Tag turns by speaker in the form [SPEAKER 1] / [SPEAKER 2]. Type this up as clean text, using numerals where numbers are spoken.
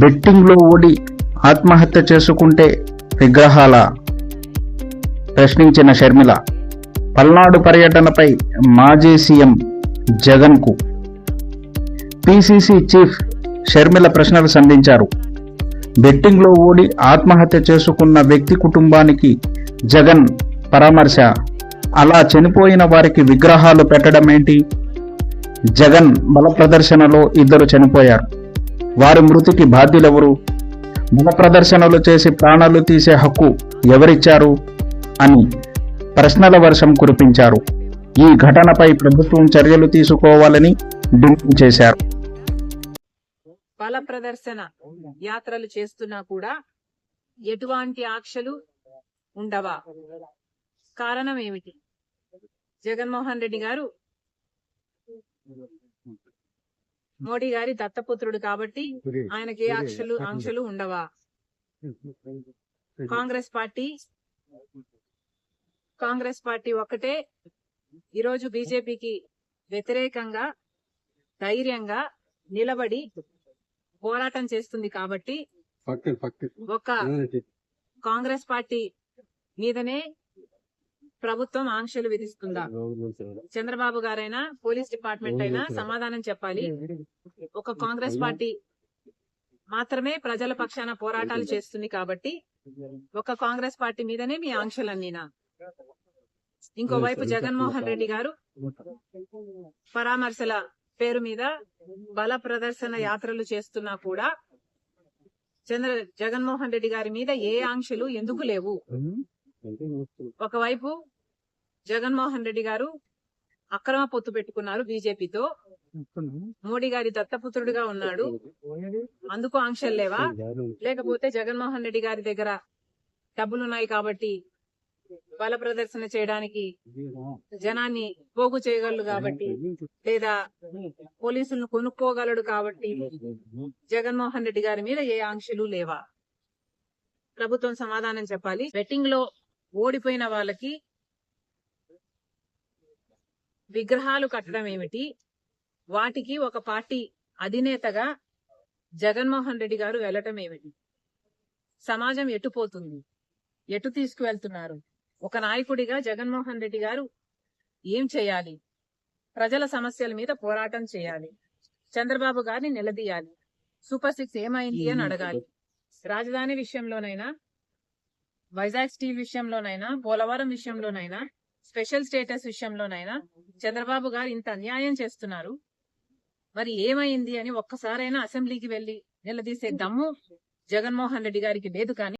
[SPEAKER 1] బెట్టింగ్లో ఓడి ఆత్మహత్య చేసుకుంటే విగ్రహాల ప్రశ్నించిన షర్మిల. పల్నాడు పర్యటనపై మాజీ సీఎం జగన్కు పీసీసీ చీఫ్ షర్మిల ప్రశ్నలు సంధించారు. బెట్టింగ్లో ఓడి ఆత్మహత్య చేసుకున్న వ్యక్తి కుటుంబానికి జగన్ పరామర్శ. అలా చనిపోయిన వారికి విగ్రహాలు పెట్టడమేంటి? జగన్ బల ప్రదర్శనలో 2 చనిపోయారు. వారి మృతికి బాధ్యులెవరు? బల ప్రదర్శనలు చేసి ప్రాణాలు తీసే హక్కు ఎవరిచ్చారు అని ప్రశ్నల వర్షం కురిపించారు. ఈ ఘటనపై ప్రభుత్వం చర్యలు తీసుకోవాలని డిమాండ్ చేశారు.
[SPEAKER 2] బల ప్రదర్శన యాత్రలు చేస్తున్నా కూడా ఎటువంటి ఆంక్షలు ఉండవా? కారణం ఏమిటి? జగన్మోహన్ రెడ్డి గారు మోడీ గారి దత్తపుత్రుడు కాబట్టి ఆయనకి ఏ ఆంక్షలు ఉండవా? కాంగ్రెస్ పార్టీ ఒక్కటే ఈరోజు బీజేపీకి వ్యతిరేకంగా ధైర్యంగా నిలబడి పోరాటం చేస్తుంది కాబట్టి ఒక కాంగ్రెస్ పార్టీ మీదనే ప్రభుత్వం ఆంక్షలు విధిస్తుందా? చంద్రబాబు గారైనా పోలీస్ డిపార్ట్మెంట్ అయినా సమాధానం చెప్పాలి. ఒక కాంగ్రెస్ పార్టీ మాత్రమే ప్రజల పక్షాన పోరాటాలు చేస్తుంది కాబట్టి ఒక కాంగ్రెస్ పార్టీ మీదనే మీ ఆంక్షలన్నీనా? ఇంకోవైపు జగన్మోహన్ రెడ్డి గారు పరామర్శల పేరు మీద బల ప్రదర్శన యాత్రలు చేస్తున్నా కూడా జగన్మోహన్ రెడ్డి గారి మీద ఏ ఆంక్షలు ఎందుకు లేవు? ఒకవైపు జగన్మోహన్ రెడ్డి గారు అక్రమ పొత్తు పెట్టుకున్నారు బీజేపీతో, మోడీ గారి దత్తపుత్రుడిగా ఉన్నాడు, అందుకు ఆంక్షలు లేవా? లేకపోతే జగన్మోహన్ రెడ్డి గారి దగ్గర డబ్బులున్నాయి కాబట్టి బల ప్రదర్శన చేయడానికి జనాన్ని పోగు చేయగలడు కాబట్టి, లేదా పోలీసులను కొనుక్కోగలడు కాబట్టి జగన్మోహన్ రెడ్డి గారి మీద ఏ ఆంక్షలు లేవా? ప్రభుత్వం సమాధానం చెప్పాలి. బెట్టింగ్ లో ఓడిపోయిన వాళ్ళకి విగ్రహాలు కట్టడం ఏమిటి? వాటికి ఒక పార్టీ అధినేతగా జగన్మోహన్ రెడ్డి గారు వెళ్ళటం ఏమిటి? సమాజం ఎటుపోతుంది? ఎటు తీసుకువెళ్తున్నారు? ఒక నాయకుడిగా జగన్మోహన్ రెడ్డి గారు ఏం చేయాలి? ప్రజల సమస్యల మీద పోరాటం చేయాలి. చంద్రబాబు గారిని నిలదీయాలి. సూపర్ 6 ఏమైంది అని అడగాలి. రాజధాని విషయంలోనైనా, వైజాగ్ స్టీల్ విషయంలోనైనా, పోలవరం విషయంలోనైనా, స్పెషల్ స్టేటస్ విషయంలోనైనా చంద్రబాబు గారు ఇంత అన్యాయం చేస్తున్నారు, మరి ఏమైంది అని ఒక్కసారైనా అసెంబ్లీకి వెళ్లి నిలదీసే దమ్ము జగన్మోహన్ రెడ్డి గారికి లేదు. కానీ